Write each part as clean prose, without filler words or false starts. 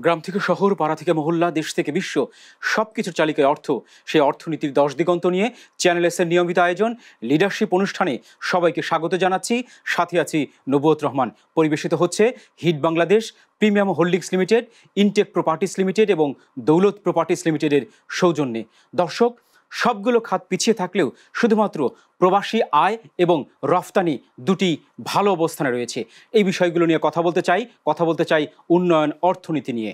গ্রাম থেকে শহর, পাড়া থেকে মহল্লা, দেশ থেকে বিশ্ব সবকিছুর চালিকায় অর্থ। সেই অর্থনীতির 10 দিগন্ত নিয়ে চ্যানেল এস এর নিয়মিত আয়োজন লিডারশিপ অনুষ্ঠানে সবাইকে স্বাগত জানাচ্ছি। সাথে আছি নবুয়ত রহমান। পরিবেশিত হচ্ছে hit Bangladesh, premium holdings limited, intech properties limited এবং দৌলত প্রপার্টিস লিমিটেডের সৌজন্যে। দর্শক, সবগুলো খাত পিছিয়ে থাকলেও শুধুমাত্র প্রবাসী আয় এবং রফতানি দুটি ভালো অবস্থানে রয়েছে। এই বিষয়গুলো নিয়ে কথা বলতে চাই উন্নয়ন অর্থনীতি নিয়ে।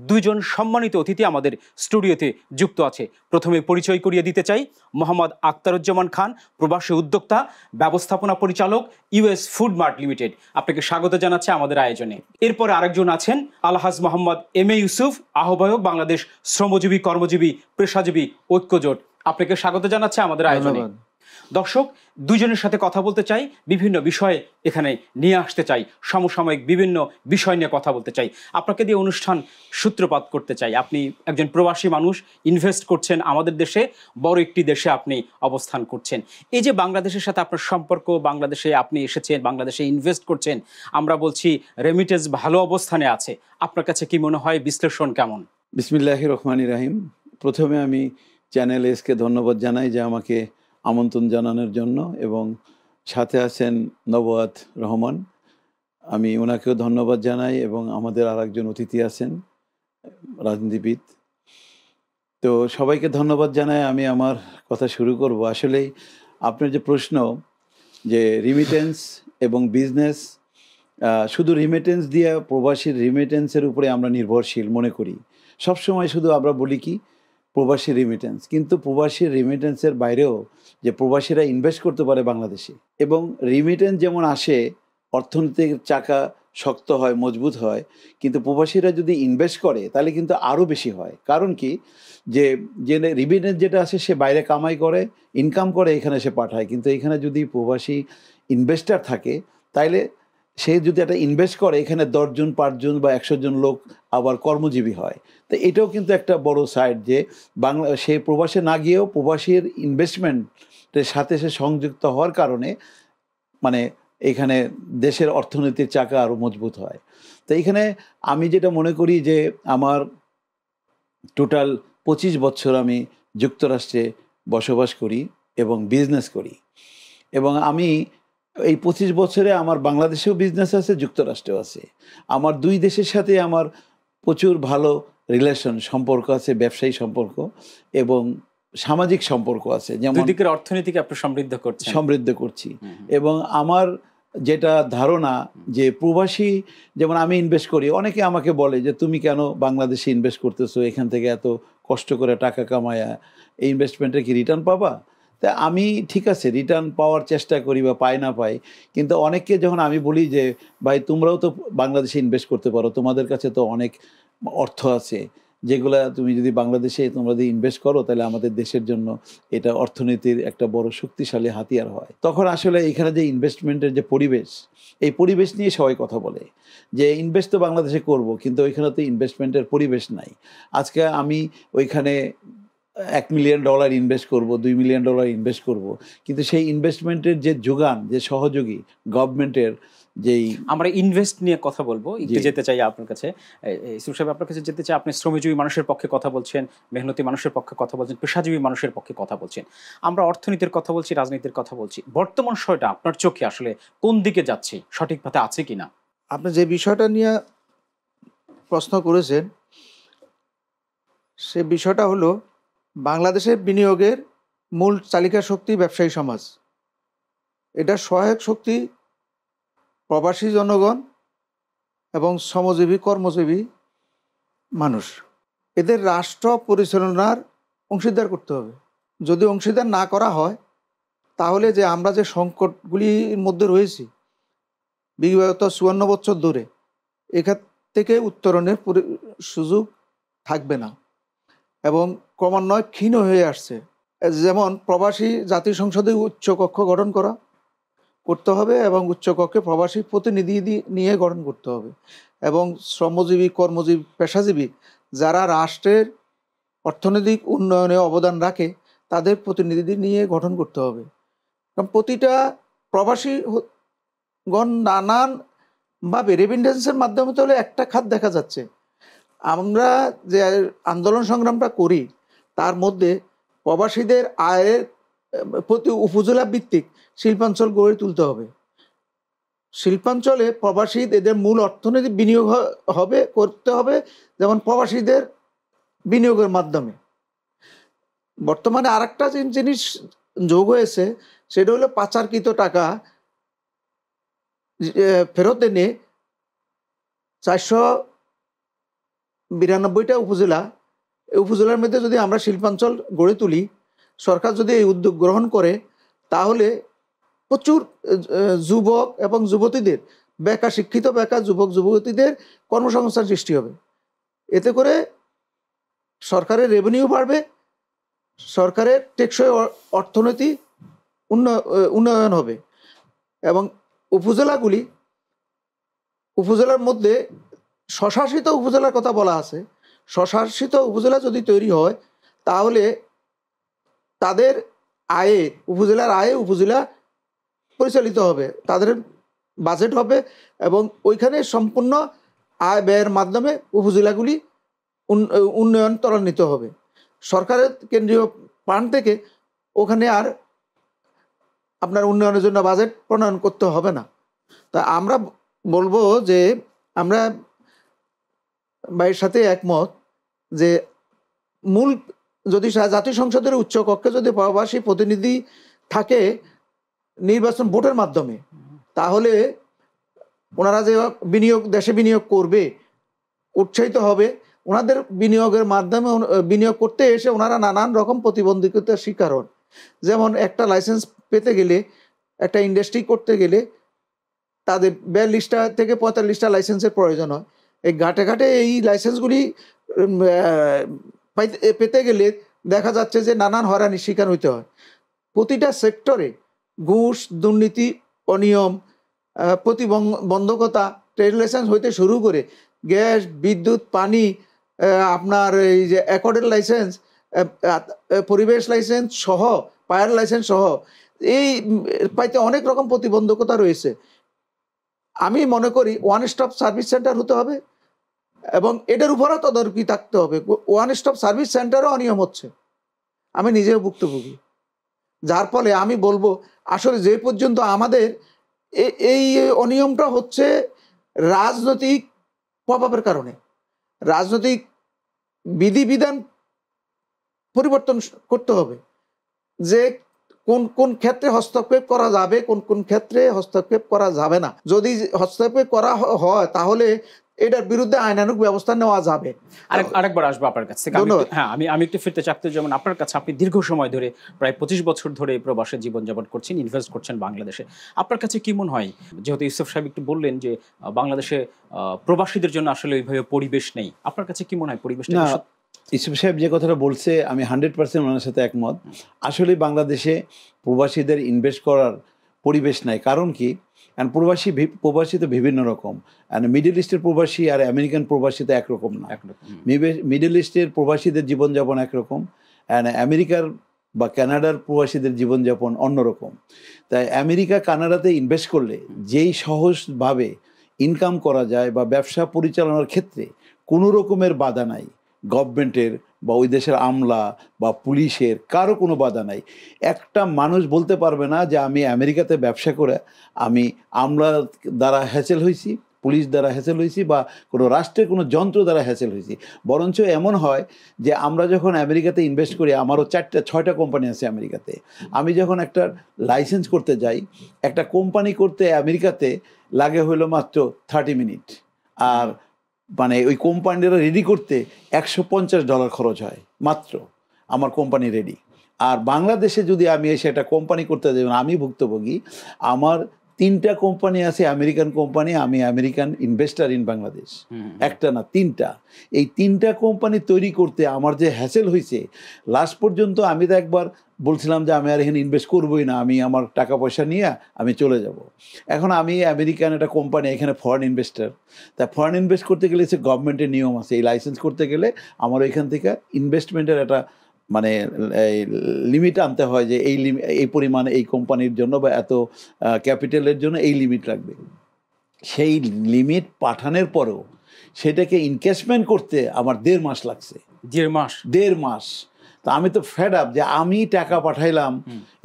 দুইজন সম্মানিত অতিথি আমাদের স্টুডিওতে যুক্ত আছে। প্রথমে পরিচয় করিয়ে দিতে চাই মোহাম্মদ আখতারুজ্জামান খান, প্রবাসী উদ্যোক্তা, ব্যবস্থাপনা পরিচালক, ইউএস ফুড মার্ট লিমিটেড। আপনাকে স্বাগত জানাচ্ছে আমাদের আয়োজনে। এরপরে আরেকজন আছেন আলহাজ মোহাম্মদ এম এ ইউসুফ, আহ্বায়ক, বাংলাদেশ শ্রমজীবী কর্মজীবী পেশাজীবী ঐক্যজোট। আপনাকে স্বাগত জানাচ্ছে আমাদের আয়োজনে। দর্শক, দুজনের সাথে কথা বলতে চাই, বিভিন্ন বিষয়ে এখানে নিয়ে আসতে চাই, সমসাময়িক বিভিন্ন বিষয় নিয়ে কথা বলতে চাই। আপনাকে দিয়ে অনুষ্ঠান সূত্রপাত করতে চাই। আপনি একজন প্রবাসী মানুষ, ইনভেস্ট করছেন আমাদের দেশে, বড় একটি দেশে আপনি অবস্থান করছেন। এই যে বাংলাদেশের সাথে আপনার সম্পর্ক, বাংলাদেশে আপনি এসেছেন, বাংলাদেশে ইনভেস্ট করছেন, আমরা বলছি রেমিটেন্স ভালো অবস্থানে আছে। আপনার কাছে কি মনে হয়, বিশ্লেষণ কেমন? বিসমিল্লাহির রহমানির রহিম। প্রথমে আমি চ্যানেল এসকে ধন্যবাদ জানাই যে আমাকে আমন্ত্রণ জানানোর জন্য, এবং সাথে আছেন নবুয়ত রহমান, আমি ওনাকেও ধন্যবাদ জানাই, এবং আমাদের আরেকজন অতিথি আছেন রাজনীতিবিদ। তো সবাইকে ধন্যবাদ জানাই। আমি আমার কথা শুরু করব। আসলেই আপনার যে প্রশ্ন যে রিমিটেন্স এবং বিজনেস, শুধু রিমিটেন্স দিয়ে প্রবাসীর রিমিটেন্সের উপরে আমরা নির্ভরশীল মনে করি সবসময়। শুধু আমরা বলি কি প্রবাসী রিমিটেন্স, কিন্তু প্রবাসী রিমিটেন্সের বাইরেও যে প্রবাসীরা ইনভেস্ট করতে পারে বাংলাদেশে, এবং রিমিটেন্স যেমন আসে অর্থনৈতিক চাকা শক্ত হয়, মজবুত হয়, কিন্তু প্রবাসীরা যদি ইনভেস্ট করে তাহলে কিন্তু আরও বেশি হয়। কারণ কি, যে যে রিমিটেন্স যেটা আসে সে বাইরে কামাই করে, ইনকাম করে, এখানে সে পাঠায়। কিন্তু এখানে যদি প্রবাসী ইনভেস্টার থাকে, তাইলে সে যদি একটা ইনভেস্ট করে, এখানে 10 জন 5 জন বা 100 জন লোক আবার কর্মজীবী হয়। তো এটাও কিন্তু একটা বড় সাইড, যে বাংলা সে প্রবাসে না গিয়েও প্রবাসীর ইনভেস্টমেন্টের সাথে সে সংযুক্ত হওয়ার কারণে মানে এখানে দেশের অর্থনীতির চাকা আরও মজবুত হয়। তো এখানে আমি যেটা মনে করি যে আমার টোটাল 25 বছর আমি যুক্তরাষ্ট্রে বসবাস করি এবং বিজনেস করি, এবং আমি এই 25 বছরে আমার বাংলাদেশেও বিজনেস আছে, যুক্তরাষ্ট্রেও আছে। আমার দুই দেশের সাথে আমার প্রচুর ভালো রিলেশন, সম্পর্ক আছে, ব্যবসায়ী সম্পর্ক এবং সামাজিক সম্পর্ক আছে। যেমন দুই দিকের অর্থনীতিকে আপনি সমৃদ্ধ করছি। এবং আমার যেটা ধারণা যে প্রবাসী, যেমন আমি ইনভেস্ট করি, অনেকে আমাকে বলে যে তুমি কেন বাংলাদেশে ইনভেস্ট করতেছো, এখান থেকে এত কষ্ট করে টাকা কামায়া এই ইনভেস্টমেন্টে কি রিটার্ন পাবা? তা আমি ঠিক আছে রিটার্ন পাওয়ার চেষ্টা করি বা পাই না পাই, কিন্তু অনেককে যখন আমি বলি যে ভাই তোমরাও তো বাংলাদেশে ইনভেস্ট করতে পারো, তোমাদের কাছে তো অনেক অর্থ আছে, যেগুলা তুমি যদি বাংলাদেশে তোমরা যদি ইনভেস্ট করো তাহলে আমাদের দেশের জন্য এটা অর্থনীতির একটা বড় শক্তিশালী হাতিয়ার হয়। তখন আসলে এখানে যে ইনভেস্টমেন্টের যে পরিবেশ, এই পরিবেশ নিয়ে সবাই কথা বলে যে ইনভেস্ট তো বাংলাদেশে করব, কিন্তু ওইখানে তো ইনভেস্টমেন্টের পরিবেশ নাই। আজকে আমি ওইখানে $1 মিলিয়ন ইনভেস্ট করব, $2 মিলিয়ন ইনভেস্ট করব, কিন্তু সেই ইনভেস্টমেন্টের যে যোগান, যে সহযোগী গভর্নমেন্টের, যেই আমরা ইনভেস্ট নিয়ে কথা বলবো, একটু যেতে চাই আপনার কাছে। ইউসুফ সাহেব, আপনার কাছে যেতে চাই। আপনি শ্রমজীবী মানুষের পক্ষে কথা বলছেন, মেহনতি মানুষের পক্ষে কথা বলছেন, পেশাজীবী মানুষের পক্ষে কথা বলছেন। আমরা অর্থনীতির কথা বলছি, রাজনীতির কথা বলছি। বর্তমান সময়টা আপনার চোখে আসলে কোন দিকে যাচ্ছে, সঠিক পথে আছে কিনা? আপনি যে বিষয়টা নিয়ে প্রশ্ন করেছেন, সে বিষয়টা হলো বাংলাদেশের বিনিয়োগের মূল চালিকা শক্তি ব্যবসায়ী সমাজ। এটা সহায়ক শক্তি প্রবাসী জনগণ এবং শ্রমজীবী কর্মজীবী মানুষ। এদের রাষ্ট্র পরিচালনার অংশীদার করতে হবে। যদি অংশীদার না করা হয়, তাহলে যে আমরা যে সংকটগুলির মধ্যে রয়েছি বিগত 54 বছর ধরে, এখান থেকে উত্তরণের সুযোগ থাকবে না এবং ক্রমান্বয়ে ক্ষীণ হয়ে আসছে। যেমন প্রবাসী জাতীয় সংসদে উচ্চকক্ষ গঠন করতে হবে, এবং উচ্চকক্ষে প্রবাসী প্রতিনিধি নিয়ে গঠন করতে হবে, এবং শ্রমজীবী কর্মজীবী পেশাজীবী যারা রাষ্ট্রের অর্থনৈতিক উন্নয়নে অবদান রাখে তাদের প্রতিনিধি নিয়ে গঠন করতে হবে। কারণ প্রতিটা প্রবাসীগণ নানানভাবে রেমিটেন্সের মাধ্যমে তো একটা খাত দেখা যাচ্ছে, আমরা যে আন্দোলন সংগ্রামটা করি তার মধ্যে প্রবাসীদের আয়ের প্রতি উপজেলা ভিত্তিক শিল্পাঞ্চল গড়ে তুলতে হবে। শিল্পাঞ্চলে প্রবাসী এদের মূল অর্থনৈতিক বিনিয়োগ করতে হবে, যেমন প্রবাসীদের বিনিয়োগের মাধ্যমে। বর্তমানে আরেকটা জিনিস যোগ হয়েছে, সেটা হলো পাচারকৃত টাকা ফেরত এনে 492টা উপজেলা, এই উপজেলার মধ্যে যদি আমরা শিল্পাঞ্চল গড়ে তুলি, সরকার যদি এই উদ্যোগ গ্রহণ করে, তাহলে প্রচুর যুবক এবং যুবতীদের, শিক্ষিত বেকার যুবক যুবতীদের কর্মসংস্থান সৃষ্টি হবে। এতে করে সরকারের রেভিনিউ বাড়বে, সরকারের টেকসই অর্থনীতি উন্নয়ন হবে। এবং উপজেলার মধ্যে স্বশাসিত উপজেলার কথা বলা আছে। স্বশাসিত উপজেলা যদি তৈরি হয়, তাহলে তাদের উপজেলার আয়ে উপজেলা পরিচালিত হবে, তাদের বাজেট হবে এবং ওইখানে সম্পূর্ণ আয় ব্যয়ের মাধ্যমে উপজেলাগুলি উন্নয়ন ত্বরান্বিত হবে। সরকারের কেন্দ্রীয় ফান্ড থেকে ওখানে আর আপনার উন্নয়নের জন্য বাজেট প্রণয়ন করতে হবে না। তা আমরা বলবো যে আমরা ভাইয়ের সাথে একমত যে মূল যদি জাতীয় সংসদের উচ্চ কক্ষে যদি প্রবাসী প্রতিনিধি থাকে নির্বাচন ভোটের মাধ্যমে, তাহলে ওনারা যে দেশে বিনিয়োগ করবে উৎসাহিত হবে। ওনাদের বিনিয়োগের মাধ্যমে বিনিয়োগ করতে এসে ওনারা নানান রকম প্রতিবন্ধকতার শিকার হন। যেমন একটা লাইসেন্স পেতে গেলে, একটা ইন্ডাস্ট্রি করতে গেলে তাদের 42টা থেকে 45টা লাইসেন্সের প্রয়োজন হয়। এই ঘাটে ঘাটে এই লাইসেন্সগুলি পেতে গেলে দেখা যাচ্ছে যে নানান হয়রানির শিকার হইতে হয়। প্রতিটা সেক্টরে ঘুষ, দুর্নীতি, অনিয়ম, প্রতিবন্ধকতা, ট্রেড লাইসেন্স হইতে শুরু করে গ্যাস, বিদ্যুৎ, পানি, আপনার এই যে অ্যাকর্ডের লাইসেন্স, পরিবেশ লাইসেন্স সহ, ফায়ার লাইসেন্স সহ এই পাইতে অনেক রকম প্রতিবন্ধকতা রয়েছে। আমি মনে করি ওয়ান স্টপ সার্ভিস সেন্টার হতে হবে এবং এটার উপরেও তদারকি থাকতে হবে। ওয়ান স্টপ সার্ভিস সেন্টারও অনিয়ম হচ্ছে, আমি নিজেও ভুক্তভোগী। যার ফলে আমি বলবো আসলে যে পর্যন্ত আমাদের এই অনিয়মটা হচ্ছে রাজনৈতিক প্রভাবের কারণে, রাজনৈতিক বিধিবিধান পরিবর্তন করতে হবে যে কোন কোন ক্ষেত্রে হস্তক্ষেপ করা যাবে, কোন কোন ক্ষেত্রে হস্তক্ষেপ করা যাবে না। যদি হস্তক্ষেপ করা হয় তাহলে এটার বিরুদ্ধে আইনানুগ ব্যবস্থা নেওয়া যাবে। আরেকবার আসবো আপনার কাছে। হ্যাঁ, আমি একটু ফিরতে চাচ্ছি, যেমন আপনার কাছে, আপনি দীর্ঘ সময় ধরে প্রায় 25 বছর ধরে প্রবাসে জীবনযাপন করছেন, ইনভেস্ট করছেন বাংলাদেশে। আপনার কাছে কি মনে হয়, যেহেতু ইউসুফ সাহেব একটু বললেন যে বাংলাদেশে প্রবাসীদের জন্য আসলে ওইভাবে পরিবেশ নেই, আপনার কাছে কি মনে হয় পরিবেশটা? ইউসুফ সাহেব যে কথাটা বলছে আমি 100% ওনার সাথে একমত। আসলে বাংলাদেশে প্রবাসীদের ইনভেস্ট করার পরিবেশ নাই। কারণ কি, প্রবাসী তো বিভিন্ন রকম। মিডল ইস্টের প্রবাসী আর আমেরিকান প্রবাসী তো একরকম না। মিডল ইস্টের প্রবাসীদের জীবনযাপন একরকম, আমেরিকার বা কানাডার প্রবাসীদের জীবনযাপন অন্যরকম। তাই আমেরিকা, কানাডাতে ইনভেস্ট করলে যেই সহজভাবে ইনকাম করা যায় বা ব্যবসা পরিচালনার ক্ষেত্রে কোনো রকমের বাধা নাই, গভর্নমেন্টের বা ওই দেশের আমলা বা পুলিশের কারো কোনো বাধা নাই। একটা মানুষ বলতে পারবে না যে আমি আমেরিকাতে ব্যবসা করে আমি আমলা দ্বারা হ্যাসেল হয়েছি, পুলিশ দ্বারা হ্যাসেল হয়েছি বা কোনো রাষ্ট্রের কোনো যন্ত্র দ্বারা হ্যাসেল হয়েছি। বরঞ্চ এমন হয় যে আমরা যখন আমেরিকাতে ইনভেস্ট করি, আমারও 4-6টা কোম্পানি আছে আমেরিকাতে। আমি যখন একটা লাইসেন্স করতে যাই, একটা কোম্পানি করতে আমেরিকাতে লাগে হইলো মাত্র 30 মিনিট, আর মানে ওই কোম্পানিটা রেডি করতে $150 খরচ হয় মাত্র, আমার কোম্পানি রেডি। আর বাংলাদেশে যদি আমি এসে একটা কোম্পানি করতে যাই, আমি ভুক্তভোগী, আমার 3টা কোম্পানি আছে আমেরিকান কোম্পানি, আমি আমেরিকান ইনভেস্টার ইন বাংলাদেশ, একটা না 3টা। এই 3টা কোম্পানি তৈরি করতে আমার যে হ্যাসেল হয়েছে, লাস্ট পর্যন্ত আমি তো একবার বলছিলাম যে আমি আর এখানে ইনভেস্ট করবোই না, আমি আমার টাকা পয়সা নিয়ে আমি চলে যাব। এখন আমি আমেরিকান একটা কোম্পানি, এখানে ফরেন ইনভেস্টার, তা ফরেন ইনভেস্ট করতে গেলে সে গভর্নমেন্টের নিয়ম আছে, এই লাইসেন্স করতে গেলে আমার ওইখান থেকে ইনভেস্টমেন্টের একটা মানে লিমিট আনতে হয় যে এই পরিমাণে এই কোম্পানির জন্য বা এত ক্যাপিটালের জন্য এই লিমিট রাখবে। সেই লিমিট পাঠানোর পরেও সেটাকে ইনকেশমেন্ট করতে আমার 1.5 মাস লাগছে। 1.5 মাস? 1.5 মাস। তা আমি তো ফেড আপ যে আমি টাকা পাঠাইলাম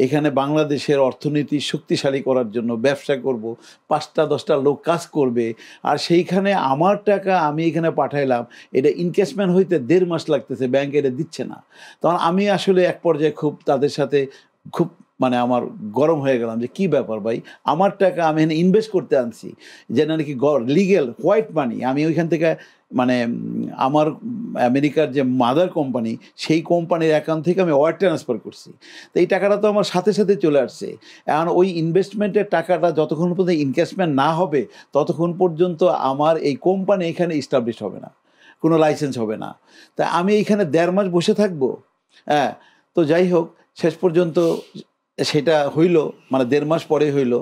এখানে বাংলাদেশের অর্থনীতি শক্তিশালী করার জন্য, ব্যবসা করব, 5টা-10টা লোক কাজ করবে, আর সেইখানে আমার টাকা আমি এখানে পাঠাইলাম, এটা ইনকেশমেন্ট হইতে 1.5 মাস লাগতেছে, ব্যাংক এটা দিচ্ছে না। তখন আমি আসলে এক পর্যায়ে খুব তাদের সাথে খুব মানে আমার গরম হয়ে গেলাম যে কি ব্যাপার ভাই, আমার টাকা আমি এখানে ইনভেস্ট করতে আনছি, যেটা নাকি লিগেল হোয়াইট মানি, আমি ওইখান থেকে মানে আমার আমেরিকার যে মাদার কোম্পানি সেই কোম্পানির অ্যাকাউন্ট থেকে আমি ওয়ার ট্রান্সফার করছি। তো এই টাকাটা তো আমার সাথে সাথে চলে আসছে। এখন ওই ইনভেস্টমেন্টের টাকাটা যতক্ষণ পর্যন্ত ইনভেস্টমেন্ট না হবে ততক্ষণ পর্যন্ত আমার এই কোম্পানি এখানে ইস্টাবলিশ হবে না, কোনো লাইসেন্স হবে না। তা আমি এইখানে 1.5 মাস বসে থাকবো? হ্যাঁ। তো যাই হোক, শেষ পর্যন্ত সেটা হইল, মানে 1.5 মাস পরে হইল,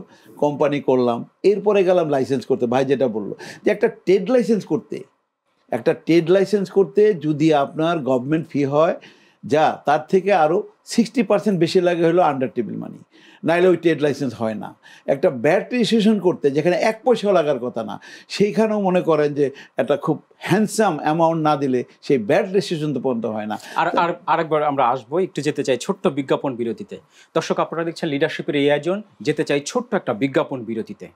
কোম্পানি করলাম, এরপরে গেলাম লাইসেন্স করতে। ভাই যেটা বললো যে একটা ট্রেড লাইসেন্স করতে যদি আপনার গভর্নমেন্ট ফি হয় যা, তার থেকে আরও 60% বেশি লাগে হলো আন্ডার টেবিল মানি, নাইলে ওই ট্রেড লাইসেন্স হয় না। একটা ব্যাট রেজিস্ট্রেশন করতে যেখানে 1 পয়সাও লাগার কথা না, সেইখানেও মনে করেন যে একটা খুব হ্যান্ডসাম অ্যামাউন্ট না দিলে সেই ব্যাট রেজিস্ট্রেশন তো পর্যন্ত হয় না। আরেকবার আমরা আসবো, একটু যেতে চাই ছোট্ট বিজ্ঞাপন বিরতিতে। দর্শক, আপনারা দেখছেন লিডারশিপের এই আয়োজন, যেতে চাই ছোট্ট একটা বিজ্ঞাপন বিরতিতে।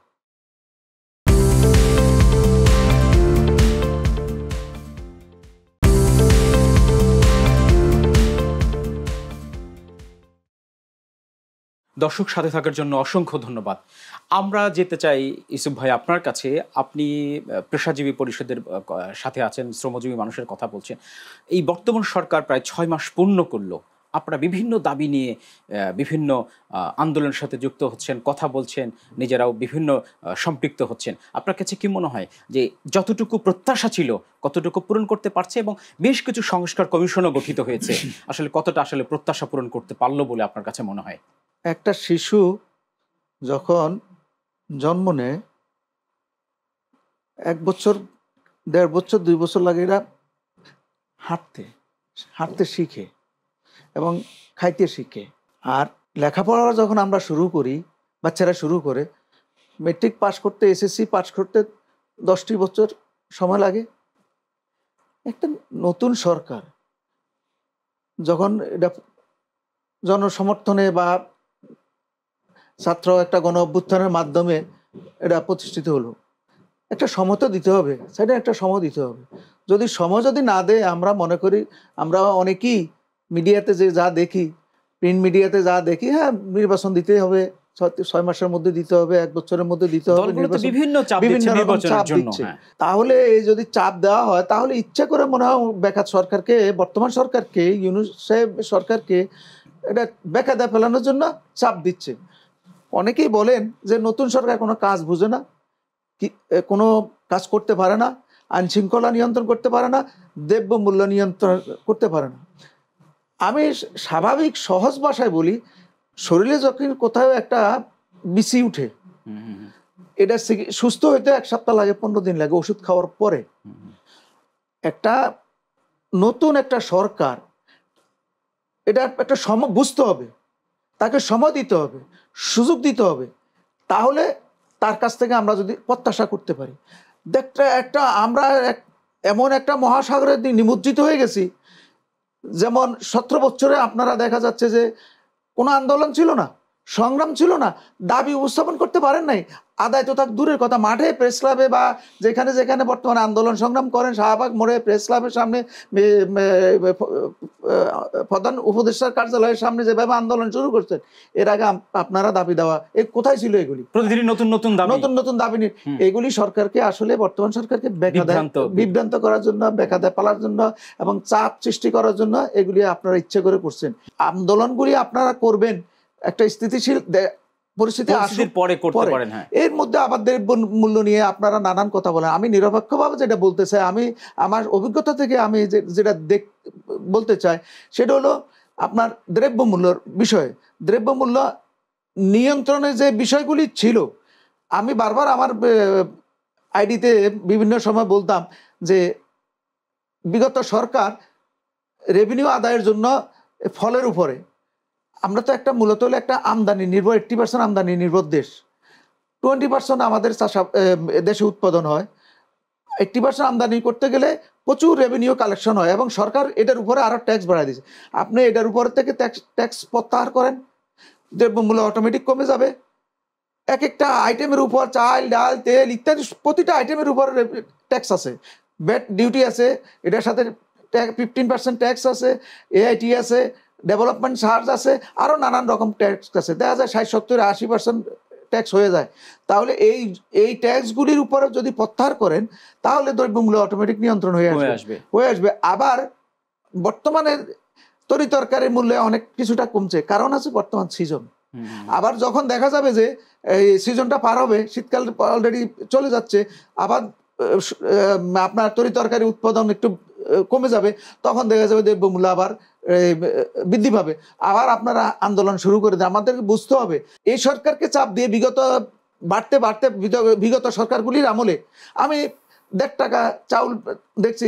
দর্শক, সাথে থাকার জন্য অসংখ্য ধন্যবাদ। আমরা যেতে চাই ইউসুফ ভাই আপনার কাছে। আপনি পেশাজীবী পরিষদের সাথে আছেন, শ্রমজীবী মানুষের কথা বলছেন। এই বর্তমান সরকার প্রায় 6 মাস পূর্ণ করলো, আপনারা বিভিন্ন দাবি নিয়ে বিভিন্ন আন্দোলনের সাথে যুক্ত হচ্ছেন, কথা বলছেন, নিজেরাও বিভিন্ন সম্পৃক্ত হচ্ছেন। আপনার কাছে কি মনে হয় যে যতটুকু প্রত্যাশা ছিল কতটুকু পূরণ করতে পারছে, এবং বেশ কিছু সংস্কার কমিশনও গঠিত হয়েছে, আসলে কতটা আসলে প্রত্যাশা পূরণ করতে পারলো বলে আপনার কাছে মনে হয়? একটা শিশু যখন জন্ম নেয়, 1 বছর, 1.5 বছর, 2 বছর লাগে এরা হাঁটতে শিখে এবং খাইতে শিখে। আর লেখাপড়া যখন আমরা শুরু করি, বাচ্চারা শুরু করে, মেট্রিক পাস করতে, এসএসসি পাস করতে 10টি বছর সময় লাগে। একটা নতুন সরকার যখন এটা জনসমর্থনে বা ছাত্র একটা গণ অভ্যুত্থানের মাধ্যমে এটা প্রতিষ্ঠিত হলো, একটা সময় তো দিতে হবে, সেটা একটা সময় দিতে হবে। যদি সময় যদি না দেয়, আমরা মনে করি, আমরা অনেকেই মিডিয়াতে যে যা দেখি, প্রিন্ট মিডিয়াতে যা দেখি, হ্যাঁ নির্বাচন দিতে হবে, 6 মাসের মধ্যে দিতে হবে, 1 বছরের মধ্যে দিতে হবে, বিভিন্ন চাপ দিচ্ছে। তাহলে এই যদি চাপ দেওয়া হয়, তাহলে ইচ্ছা করে মনে হয় বেকার সরকারকে, বর্তমান সরকারকে, ইউনূস সাহেব সরকারকে এটা বেকায়দা ফেলানোর জন্য চাপ দিচ্ছে। অনেকেই বলেন যে নতুন সরকার কোনো কাজ বুঝে না, কোনো কাজ করতে পারে না, আইন শৃঙ্খলা নিয়ন্ত্রণ করতে পারে না, দ্রব্যমূল্য নিয়ন্ত্রণ করতে পারে না। আমি স্বাভাবিক সহজ ভাষায় বলি, শরীরে যখন কোথাও একটা বিসি উঠে, এটা সুস্থ হইতে 1 সপ্তাহ লাগে, 15 দিন লাগে ওষুধ খাওয়ার পরে। একটা নতুন একটা সরকার, এটা একটা সময় বুঝতে হবে, তাকে সময় দিতে হবে, সুযোগ দিতে হবে, তাহলে তার কাছ থেকে আমরা যদি প্রত্যাশা করতে পারি। আমরা এমন একটা মহাসাগরের নিমজ্জিত হয়ে গেছি, যেমন 17 বছরে আপনারা দেখা যাচ্ছে যে কোনো আন্দোলন ছিল না, সংগ্রাম ছিল না, দাবি উপস্থাপন করতে পারেন নাই। আদায় তো তার দূরের কথা, মাঠে, প্রেস ক্লাবে বা যেখানে যেখানে বর্তমানে আন্দোলন সংগ্রাম করেন, শাহবাগ মোড়ে, প্রেস ক্লাবের সামনে, প্রধান উপদেষ্টার কার্যালয়ের সামনে যেভাবে আন্দোলন শুরু করছেন, এর আগে আপনারা দাবি দেওয়া কোথায় ছিল? এগুলি প্রতিদিন নতুন নতুন দাবি নিয়ে এগুলি সরকারকে, আসলে বর্তমান সরকারকে বিভ্রান্ত করার জন্য, বেকায়দায় পালার জন্য এবং চাপ সৃষ্টি করার জন্য এগুলি আপনারা ইচ্ছে করে করছেন। আন্দোলনগুলি আপনারা করবেন একটা স্থিতিশীল পরিস্থিতি পরে করতে পারেন। এর মধ্যে আবার দ্রব্য মূল্য নিয়ে আপনারা নানান কথা বলেন। আমি নিরপেক্ষভাবে যেটা বলতে চাই, আমি আমার অভিজ্ঞতা থেকে আমি যেটা বলতে চাই, সেটা হলো আপনার দ্রব্যমূল্যর বিষয়ে, দ্রব্যমূল্য নিয়ন্ত্রণের যে বিষয়গুলি ছিল, আমি বারবার আমার আইডিতে বিভিন্ন সময় বলতাম যে বিগত সরকার রেভিনিউ আদায়ের জন্য ফলের উপরে, আমরা তো একটা মূলত হলো একটা আমদানি নির্ভর, 80% আমদানি নির্ভর দেশ, 20% আমাদের দেশে উৎপাদন হয়। 80% আমদানি করতে গেলে প্রচুর রেভিনিউ কালেকশন হয় এবং সরকার এটার উপরে আরও ট্যাক্স বাড়ায় দিয়েছে। আপনি এটার উপর থেকে ট্যাক্স প্রত্যাহার করেন, দ্রব্যমূল্য অটোমেটিক কমে যাবে। এক একটা আইটেমের উপর চাল, ডাল, তেল ইত্যাদি প্রতিটা আইটেমের উপর ট্যাক্স আছে, ভ্যাট ডিউটি আছে, এটার সাথে 15% ট্যাক্স আছে, এআইটি আছে, ডেভেলপমেন্ট চার্জ আছে, আরও নানান রকম ট্যাক্স আছে। দেখা যায় 60-70-80% ট্যাক্স হয়ে যায়। তাহলে এই ট্যাক্সগুলির উপরে যদি প্রত্যাহার করেন তাহলে দ্রব্যমূল্য অটোমেটিক নিয়ন্ত্রণ হয়ে আসবে। আবার বর্তমানে তরি তরকারির মূল্যে অনেক কিছুটা কমছে, কারণ আছে বর্তমান সিজন। আবার যখন দেখা যাবে যে এই সিজনটা পার হবে, শীতকাল অলরেডি চলে যাচ্ছে, আবার আপনার তরি তরকারি উৎপাদন একটু কমে যাবে, তখন দেখা যাবে দ্রব্যমূল্য আবার বৃদ্ধি পাবে। আবার আপনারা আন্দোলন শুরু করে দেয়। আমাদেরকে বুঝতে হবে এই সরকারকে চাপ দিয়ে বিগত সরকারগুলির আমলে আমি 1.5 টাকা চাউল দেখছি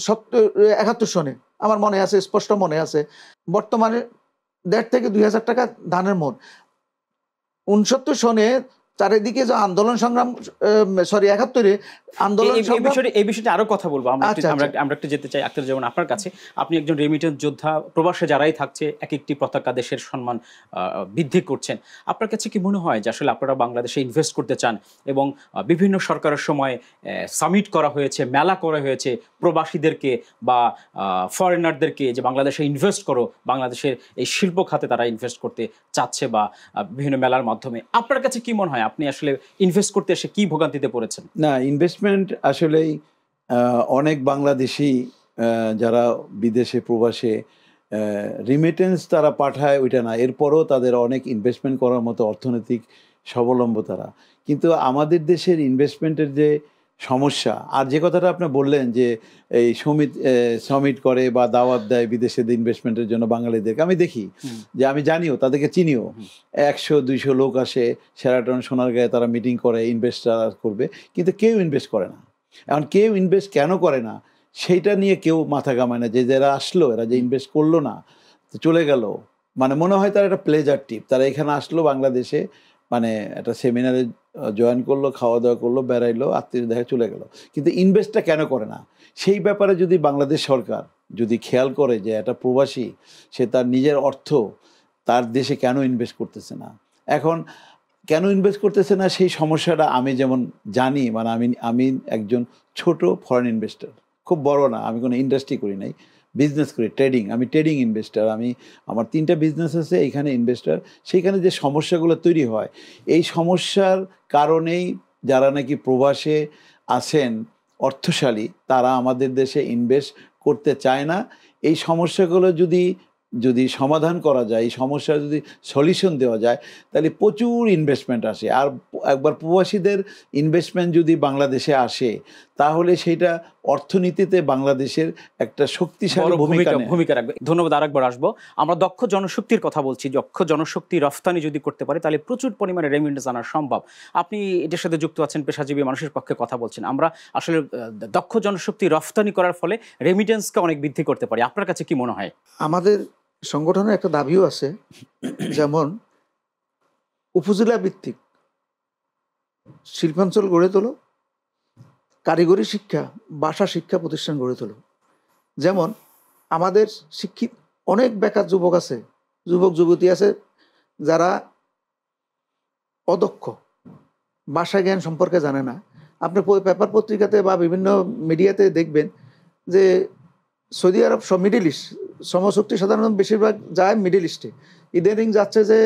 71 সনে, আমার মনে আছে, স্পষ্ট মনে আছে। বর্তমানে 1.5 থেকে 2,000 টাকা ধানের মন। 69 সনে চারিদিকে যে আন্দোলন সংগ্রাম, 71-এ আন্দোলন এই বিষয়টা আরো কথা বলবো। আমরা একটু যেতে চাই আখতারুজ্জামান আপনার কাছে। আপনি একজন রেমিটেন্স যোদ্ধা, প্রবাসে যারাই থাকছে এক একটি পতাকা দেশের সম্মান বৃদ্ধি করছেন। আপনার কাছে কি মনে হয় যে আসলে আপনারা বাংলাদেশে ইনভেস্ট করতে চান এবং বিভিন্ন সরকারের সময় সামিট করা হয়েছে, মেলা করা হয়েছে প্রবাসীদেরকে বা ফরেনারদেরকে যে বাংলাদেশে ইনভেস্ট করো, বাংলাদেশের এই শিল্প খাতে তারা ইনভেস্ট করতে চাচ্ছে বা বিভিন্ন মেলার মাধ্যমে। আপনার কাছে কি মনে হয় আপনি আসলে ইনভেস্ট করতে এসে কি ভোগান্তিতে পড়েছেন? না, ইনভেস্টমেন্ট আসলেই অনেক বাংলাদেশি যারা বিদেশে প্রবাসে রিমিটেন্স তারা পাঠায় ওইটা না, এরপরও তাদের অনেক ইনভেস্টমেন্ট করার মতো অর্থনৈতিক স্বাবলম্ব তারা। কিন্তু আমাদের দেশের ইনভেস্টমেন্টের যে সমস্যা, আর যে কথাটা আপনি বললেন যে এই সমিট করে বা দাওয়াত দেয় বিদেশে ইনভেস্টমেন্টের জন্য বাঙালিদেরকে, আমি দেখি যে, আমি জানিও, তাদেরকে চিনিও, 100-200 লোক আসে শেরাটন সোনারগাঁয়ে, তারা মিটিং করে ইনভেস্টার করবে, কিন্তু কেউ ইনভেস্ট করে না। এখন কেউ ইনভেস্ট কেন করে না সেইটা নিয়ে কেউ মাথা ঘামায় না। যে যারা আসলো, এরা যে ইনভেস্ট করলো না, চলে গেল, মানে মনে হয় তার একটা প্লেজার টিপ, তারা এখানে আসলো বাংলাদেশে, মানে একটা সেমিনারে জয়েন করলো, খাওয়া দাওয়া করলো, বেড়াইলো, আত্মীয় দেখা চলে গেল, কিন্তু ইনভেস্টটা কেন করে না? সেই ব্যাপারে যদি বাংলাদেশ সরকার যদি খেয়াল করে যে একটা প্রবাসী সে তার নিজের অর্থ তার দেশে কেন ইনভেস্ট করতেছে না, এখন কেন ইনভেস্ট করতেছে না সেই সমস্যাটা আমি যেমন জানি, মানে আমি একজন ছোট ফরেন ইনভেস্টর, খুব বড় না, আমি কোনো ইন্ডাস্ট্রি করি নাই, বিজনেস করি, আমি ট্রেডিং ইনভেস্টার, আমার 3টা বিজনেস আছে, এইখানে ইনভেস্টার। সেইখানে যে সমস্যাগুলো তৈরি হয়, এই সমস্যার কারণেই যারা নাকি প্রবাসে আছেন অর্থশালী, তারা আমাদের দেশে ইনভেস্ট করতে চায় না। এই সমস্যাগুলো যদি সমাধান করা যায়, এই সমস্যার যদি সলিউশন দেওয়া যায়, তাহলে প্রচুর ইনভেস্টমেন্ট আসে। আর একবার প্রবাসীদের ইনভেস্টমেন্ট যদি বাংলাদেশে আসে, তাহলে সেটা অর্থনীতিতে বাংলাদেশের একটা শক্তিশালী ভূমিকা রাখবে। ধন্যবাদ। আরেকবার আসবো। আমরা দক্ষ জনশক্তির কথা বলছি। দক্ষ জনশক্তি রফতানি যদি করতে পারে তাহলে প্রচুর পরিমাণে রেমিটেন্স আনা সম্ভব। আপনি এটার সাথে যুক্ত আছেন, পেশাজীবী মানুষের পক্ষে কথা বলছেন। আমরা আসলে দক্ষ জনশক্তি রফতানি করার ফলে রেমিটেন্সকে অনেক বৃদ্ধি করতে পারি। আপনার কাছে কি মনে হয়? আমাদের সংগঠনের একটা দাবিও আছে, যেমন উপজেলা ভিত্তিক শিল্পাঞ্চল গড়ে তোলো, কারিগরি শিক্ষা, ভাষা শিক্ষা প্রতিষ্ঠান গড়ে তোলো। যেমন আমাদের শিক্ষিত অনেক বেকার যুবক আছে, যুবক যুবতী আছে যারা অদক্ষ, ভাষা জ্ঞান সম্পর্কে জানে না। আপনি পেপার পত্রিকাতে বা বিভিন্ন মিডিয়াতে দেখবেন যে সৌদি আরব, সব মিডল ইস্ট, শ্রমশক্তি সাধারণত বেশিরভাগ যায় মিডল ইস্টে, ইদানিং যাচ্ছে যে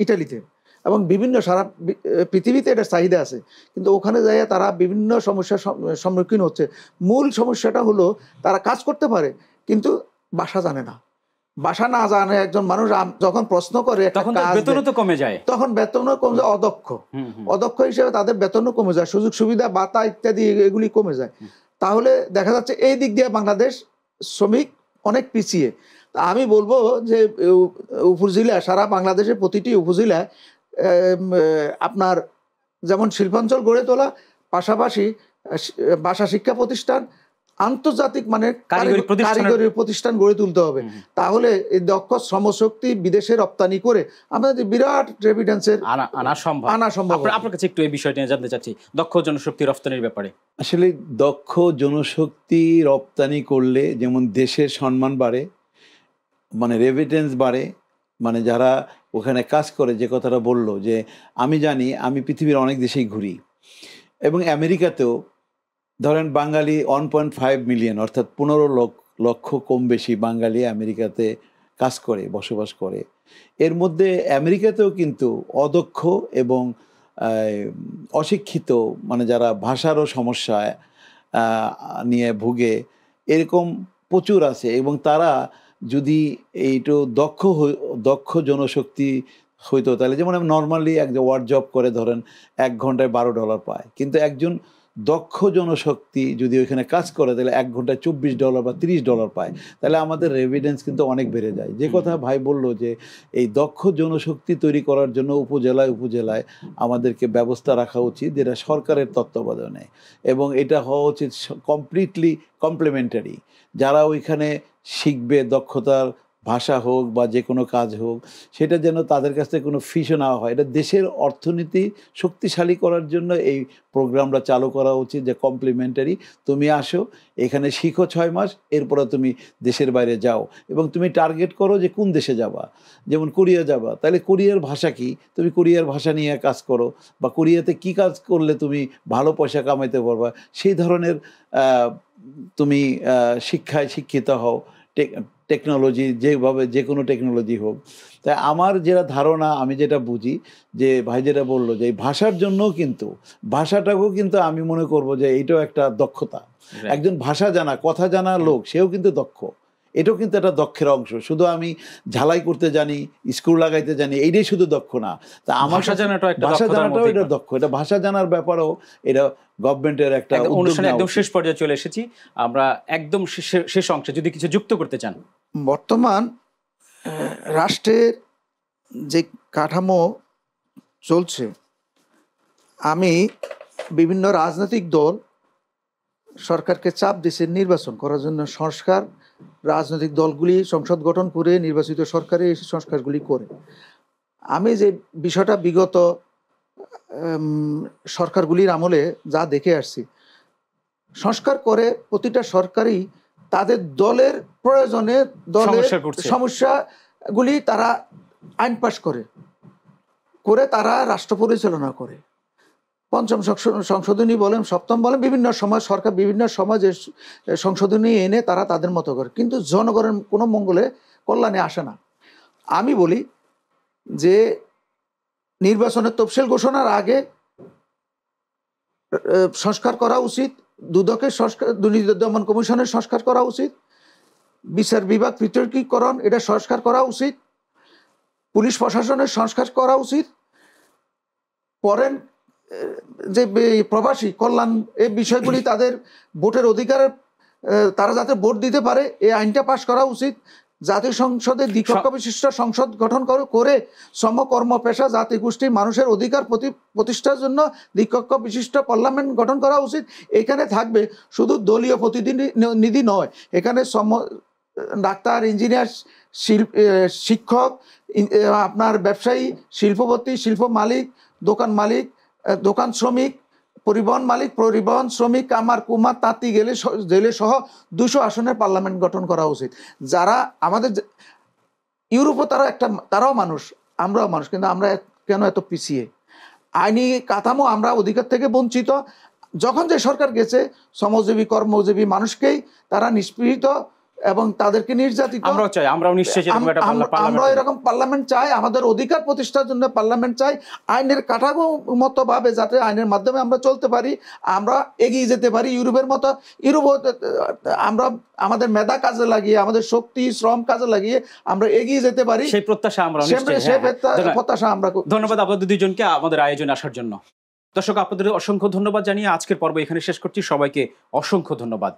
ইটালিতে, এবং বিভিন্ন সারা পৃথিবীতে এটার চাহিদা আছে, কিন্তু ওখানে যাই তারা বিভিন্ন সমস্যার সম্মুখীন হচ্ছে। মূল সমস্যাটা হলো তারা কাজ করতে পারে কিন্তু ভাষা জানে না। ভাষা না জানে একজন মানুষ যখন প্রশ্ন করে তখন বেতনও তো কমে যায়, তখন বেতনও কমে যায়। অদক্ষ হিসেবে তাদের বেতনও কমে যায়, সুযোগ সুবিধা, ভাতা ইত্যাদি এগুলি কমে যায়। তাহলে দেখা যাচ্ছে এই দিক দিয়ে বাংলাদেশ শ্রমিক অনেক পিছিয়ে। তা আমি বলবো যে উপজেলা, সারা বাংলাদেশের প্রতিটি উপজেলায় আপনার যেমন শিল্পাঞ্চল গড়ে তোলা, পাশাপাশি ভাষা শিক্ষা প্রতিষ্ঠান, আন্তর্জাতিক মানে কারিগরি প্রতিষ্ঠান গড়ে তুলতে হবে। তাহলে এই দক্ষ শ্রমশক্তি বিদেশে রপ্তানি করে আমাদের যে বিরাট রেমিটেন্সের আনা সম্ভব। আপনার কাছে একটু এই বিষয়টা নিয়ে জানতে চাচ্ছি, দক্ষ জনশক্তি রপ্তানির ব্যাপারে। আসলে দক্ষ জনশক্তি রপ্তানি করলে যেমন দেশের সম্মান বাড়ে, মানে রেমিটেন্স বাড়ে, মানে যারা ওখানে কাজ করে, যে কথাটা বললো যে আমি জানি, আমি পৃথিবীর অনেক দেশেই ঘুরি এবং আমেরিকাতেও ধরেন বাঙালি 1.5 মিলিয়ন, অর্থাৎ 15 লক্ষ কম বেশি বাঙালি আমেরিকাতে কাজ করে, বসবাস করে। এর মধ্যে আমেরিকাতেও কিন্তু অদক্ষ এবং অশিক্ষিত, মানে যারা ভাষারও সমস্যা নিয়ে ভুগে, এরকম প্রচুর আছে। এবং তারা যদি এইটো দক্ষ জনশক্তি হইতো, তাহলে যেমন নর্মালি একজন ওয়ার্ড জব করে ধরেন 1 ঘন্টায় $12 পায়, কিন্তু একজন দক্ষ জনশক্তি যদি ওইখানে কাজ করে তাহলে 1 ঘন্টায় $24 বা $30 পায়। তাহলে আমাদের রেভিডেন্স কিন্তু অনেক বেড়ে যায়। যে কথা ভাই বললো যে এই দক্ষ জনশক্তি তৈরি করার জন্য উপজেলায় আমাদেরকে ব্যবস্থা রাখা উচিত, যেটা সরকারের তত্ত্বাবধানে, এবং এটা হওয়া উচিত কমপ্লিটলি কমপ্লিমেন্টারি। যারা ওইখানে শিখবে, দক্ষতার ভাষা হোক বা যে কোনো কাজ হোক, সেটা যেন তাদের কাছ থেকে কোনো ফিসও নেওয়া হয়। এটা দেশের অর্থনীতি শক্তিশালী করার জন্য এই প্রোগ্রামটা চালু করা উচিত, যে কমপ্লিমেন্টারি। তুমি আসো, এখানে শিখো 6 মাস, এরপরে তুমি দেশের বাইরে যাও এবং তুমি টার্গেট করো যে কোন দেশে যাবা। যেমন কোরিয়া যাবা, তাহলে কোরিয়ার ভাষা কি, তুমি কোরিয়ার ভাষা নিয়ে কাজ করো, বা কোরিয়াতে কি কাজ করলে তুমি ভালো পয়সা কামাইতে পারবা, সেই ধরনের তুমি শিক্ষায় শিক্ষিত হও। টেকনোলজি যেভাবে, যে কোনো টেকনোলজি হোক। তাই আমার যেটা ধারণা, আমি যেটা বুঝি, যে ভাই যেটা বললো যে এই ভাষার জন্য কিন্তু, ভাষাটাকেও কিন্তু আমি মনে করব যে এইটাও একটা দক্ষতা। একজন ভাষা জানা, কথা জানা লোক, সেও কিন্তু দক্ষ। এটাও কিন্তু একটা দক্ষের অংশ। শুধু আমি ঝালাই করতে জানি, স্ক্রু লাগাইতে জানি, এইটাই শুধু দক্ষ না। তা আমার ভাষা জানাটাও এটা দক্ষ। এটা ভাষা জানার ব্যাপারেও এটা গভর্নমেন্টের একটা অনুষ্ঠানে একদম শেষ পর্যায়ে চলে এসেছি আমরা, একদম শেষ অংশে যদি কিছু যুক্ত করতে চান। বর্তমান রাষ্ট্রের যে কাঠামো চলছে, আমি বিভিন্ন রাজনৈতিক দল সরকারকে চাপ দিচ্ছে নির্বাচন করার জন্য, সংস্কার, রাজনৈতিক দলগুলি সংসদ গঠন করে নির্বাচিত সরকারে এই সংস্কারগুলি করে। আমি যে বিষয়টা বিগত সরকারগুলির আমলে যা দেখে আসছি, সংস্কার করে প্রতিটা সরকারই তাদের দলের প্রয়োজনে, দলের সমস্যাগুলি তারা আইন পাশ করে তারা রাষ্ট্র পরিচালনা করে। পঞ্চম সংশোধনী বলেন, সপ্তম বলেন, বিভিন্ন সময় সরকার বিভিন্ন সমাজে সংশোধনী এনে তারা তাদের মতো করে, কিন্তু জনগণের কোনো মঙ্গলে, কল্যাণে আসে না। আমি বলি যে নির্বাচনের তফসিল ঘোষণার আগে সংস্কার করা উচিত, দুদকের সংস্কার, দুর্নীতি দমন কমিশনের সংস্কার করা উচিত, বিচার বিভাগ পৃথকীকরণ এটা সংস্কার করা উচিত, পুলিশ প্রশাসনের সংস্কার করা উচিত। পরেন যে প্রবাসী কল্যাণ, এই বিষয়গুলি তাদের ভোটের অধিকারের, তারা যাতে ভোট দিতে পারে, এই আইনটা পাশ করা উচিত। জাতীয় সংসদে দ্বিকক্ষ বিশিষ্ট সংসদ গঠন করে শ্রম, কর্ম, পেশা, জাতি, গোষ্ঠী, মানুষের অধিকার প্রতিষ্ঠার জন্য দ্বিকক্ষ বিশিষ্ট পার্লামেন্ট গঠন করা উচিত। এখানে থাকবে শুধু দলীয় প্রতিনিধি নয়, এখানে ডাক্তার, ইঞ্জিনিয়ার, শিক্ষক, আপনার ব্যবসায়ী, শিল্পপতি, শিল্প মালিক, দোকান মালিক, দোকান শ্রমিক, পরিবহন মালিক, পরিবহন শ্রমিক, কামার, কুমার, তাঁতি, জেলে সহ 200 আসনের পার্লামেন্ট গঠন করা উচিত। যারা আমাদের ইউরোপও তারাও মানুষ, আমরাও মানুষ, কিন্তু আমরা কেন এত পিছিয়ে? আইনি কাঠামো আমরা অধিকার থেকে বঞ্চিত। যখন যে সরকার গেছে, শ্রমজীবী, কর্মজীবী মানুষকেই তারা নিষ্পীড়িত এবং তাদেরকে নির্যাতিত। আমরা এরকম পার্লামেন্ট চাই, আমাদের অধিকার প্রতিষ্ঠার জন্য পার্লামেন্ট চাই, আইনের কাঠামোগত ভাবে যাতে আইনের মাধ্যমে আমরা চলতে পারি, আমরা এগিয়ে যেতে পারি ইউরোপের মতো। ইউরোপ আমরা আমাদের মেধা কাজে লাগিয়ে, আমাদের শক্তি, শ্রম কাজে লাগিয়ে আমরা এগিয়ে যেতে পারি, সেই প্রত্যাশা আমরা। ধন্যবাদ আপনাদের দুইজনকে আমাদের আয়োজনে আসার জন্য। দর্শক, আপনাদের অসংখ্য ধন্যবাদ জানিয়ে আজকের পর্ব এখানে শেষ করছি। সবাইকে অসংখ্য ধন্যবাদ।